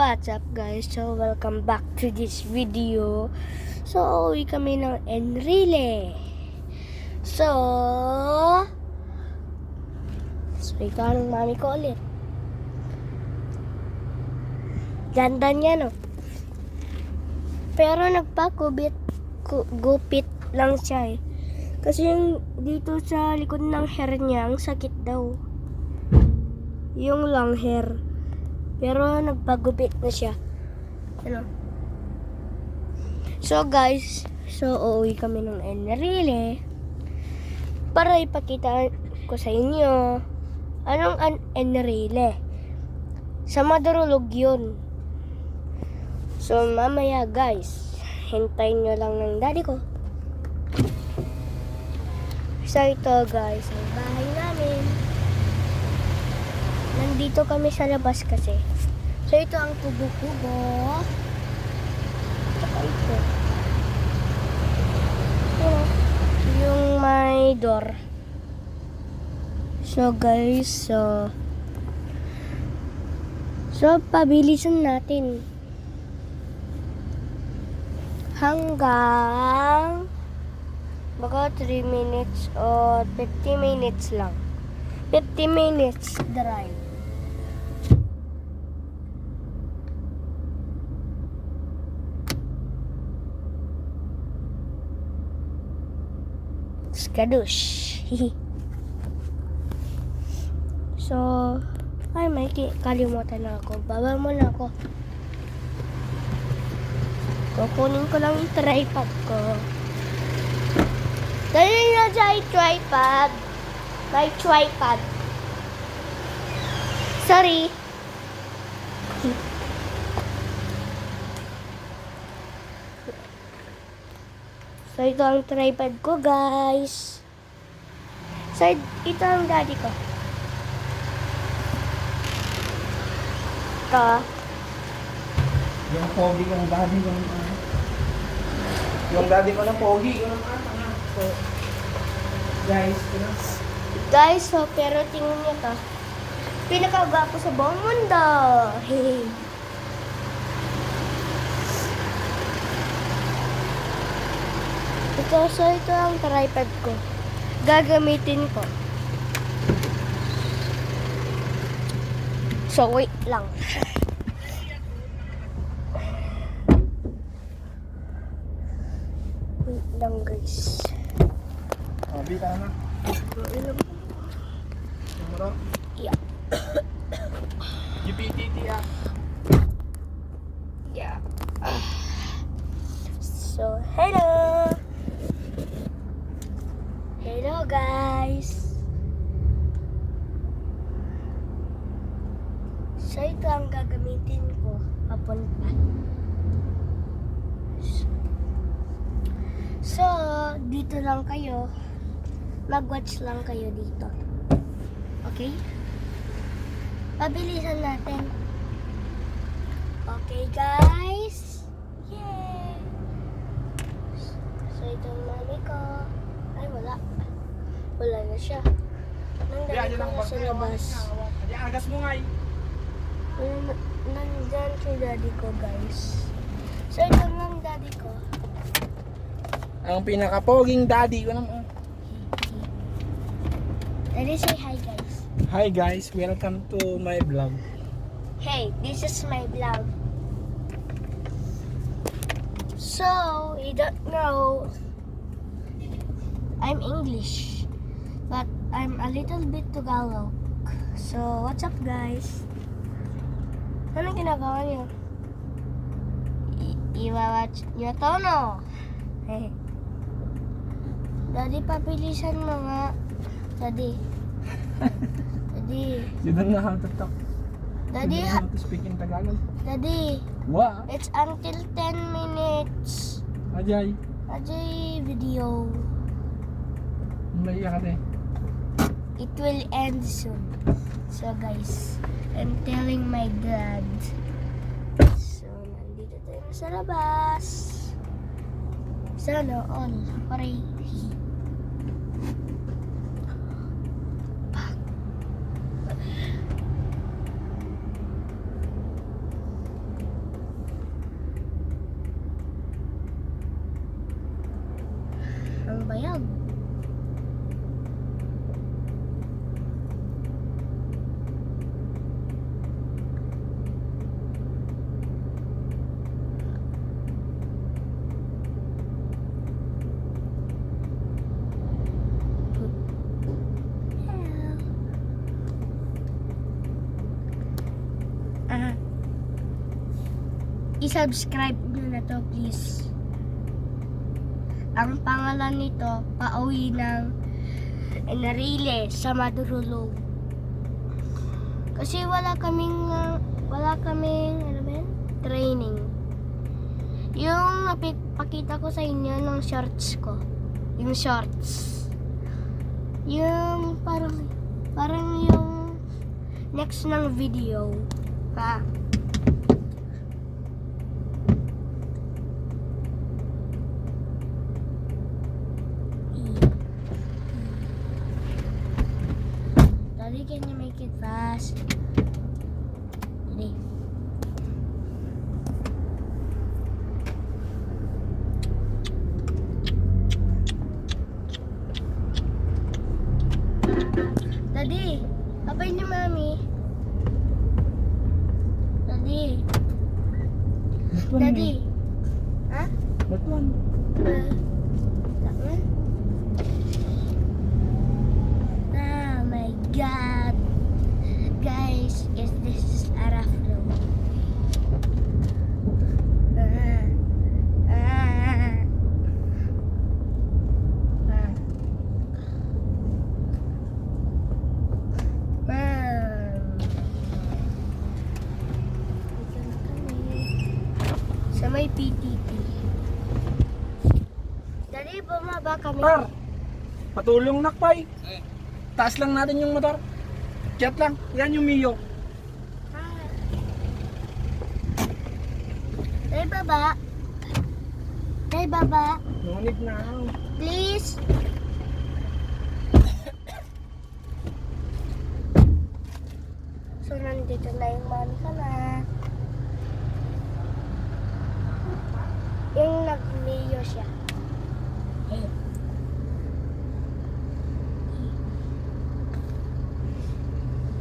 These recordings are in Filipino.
what's up guys? So, welcome back to this video. So, uwi kami ng Enrile. So, ikaw ng mami ko ulit. Ganda niya, no? Pero gupit lang siya eh. Kasi yung dito sa likod ng hair niya, ang sakit daw. Yung long hair. Pero nagpagupit na siya. Ano? So guys, uuwi kami ng Enrile para ipakita ko sa inyo anong Enrile. Sa Madurulog yun. So mamaya guys, hintayin nyo lang ng daddy ko. So ito guys, ang bahay namin. Nandito kami sa labas kasi. So ito ang kubo-kubo. Saka ito. Yung may door. So guys, so pabilisan natin. Hanggang baka 3 minutes or 50 minutes lang. 50 minutes drive. Skadush. So, may kalimutan na ako. Baba mo na ako. Kukunin ko lang yung tripod ko. Dali na dyan tripod. May tripod. Sorry. So, ito ang tripod ko, guys. So, ito ang daddy ko. Ito. Yung pogi, yung daddy ko naman. Yung daddy ko na pogi. So, guys, so, pero tingnan niyo to. Pinakagwapo sa buong mundo. Ito ang tripod ko. Gagamitin ko. So, wait lang. Wait lang, guys. Bita na. Numero? Yeah. GPTT Yeah. So, hello! Hello, guys! So, ito ang gagamitin ko papunta. So, dito lang kayo. Mag-watch lang kayo dito. Okay? Pabilisan natin. Okay, guys? Yay! So, ito ang mami ko. Ay, wala. Wala na siya. Nandun ko na sa labas. Agas mo nga eh. Nandyan si daddy ko, guys. So, ito lang daddy ko. Ang pinaka-poging daddy ko naman. Daddy, say hi, guys. Hi guys, welcome to my vlog. Hey, this is my vlog. So, you don't know, I'm English, but I'm a little bit Tagalog. So, what's up, guys? Anong ginagawa niyo? Iwawatch niyo to, no? Daddy, pabilisan mo nga. Daddy. Daddy. You don't know how to talk. Daddy, You don't know how to speak in Tagalog. Daddy, What? it's until 10 minutes. Ajay. Ajay video. Maiyak ka din. It will end soon. So guys, I'm telling my dad. So, nandito tayo sa labas. Sana all. Pare. ng bayag. I-subscribe nyo na to, please. Ang pangalan nito, Pauwi ng Enrile sa Madurulog. Kasi wala kaming ano ba yun? Training. Yung napakita ko sa inyo ng shorts ko. Yung shorts. Yung parang yung next ng video. Pa. Daddy, can you make it fast? Daddy. Daddy, abay ni Mami. Daddy. Daddy. Ha? What one? Tangan? Oh my God. Guys, this is a rough road. Sa may PTT. Dali, bumaba kami. Par! Patulong nakpay. Taas lang natin yung motor. Chat lang. Yan yung Mio. Dali, baba. Dali, baba. No need na. Please. So, nandito na yung mami ko na. Yung nag-mayo siya.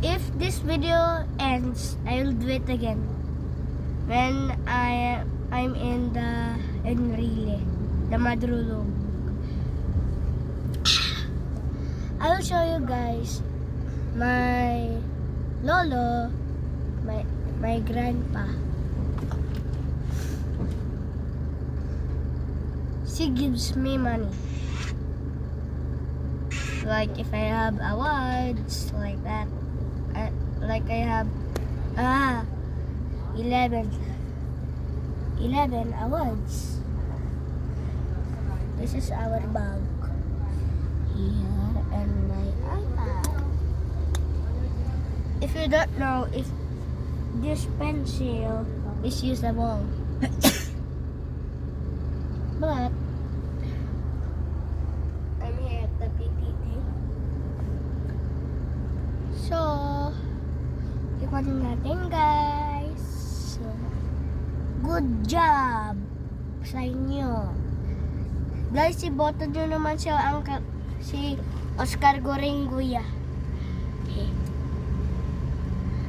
If this video ends, I will do it again. When I'm in the Enrile, the Madrulog. I will show you guys my lolo, my grandpa. She gives me money. Like if I have awards like that. Like I have 11 awards. This is our bag here and my iPad. If you don't know if this pencil is usable, but I'm here at the PTT. So, ikunin natin guys. So, good job sa inyo. Guys, iboto nyo naman si Oscar Goringuya. Okay.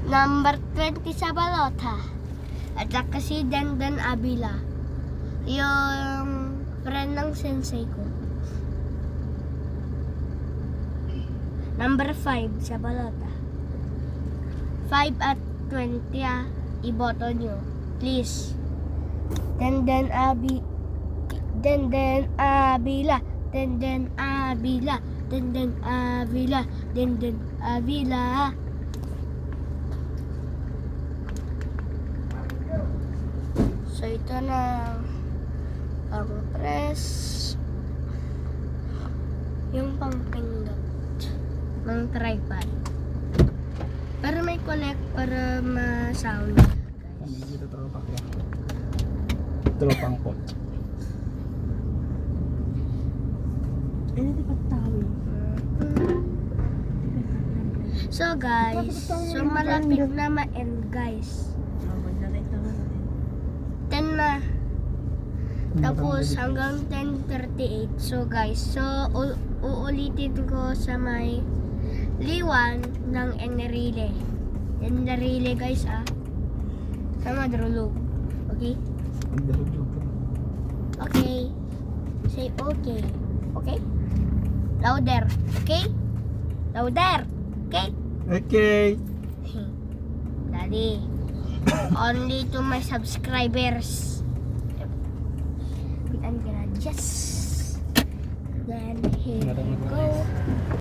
Number 20 sa balota. At saka si Dandan Abila. Yung friend ng sensei ko. Number 5 sa balota. 5 at 20 iboto nyo. Please. Dandan Abila. Dandan Abila. Dandan Abila. Dandan Abila. Dandan Abila. So ito na ang press. Yung pangpindot ng tripod. Para may connect para ma-sound. Dito tropa ko. Tropang pot. Ano di pagtawi? So guys, so malapit na ma-end guys. 10 na. Tapos hanggang 10:38. So guys, uulitin ko sa may liwan ng Enrile. Enrile guys sa Madrulog. Okay? Okay. Say okay. Okay? Louder. Okay? Louder. Okay? Okay. Daddy. Only to my subscribers. And yes. Then here we go.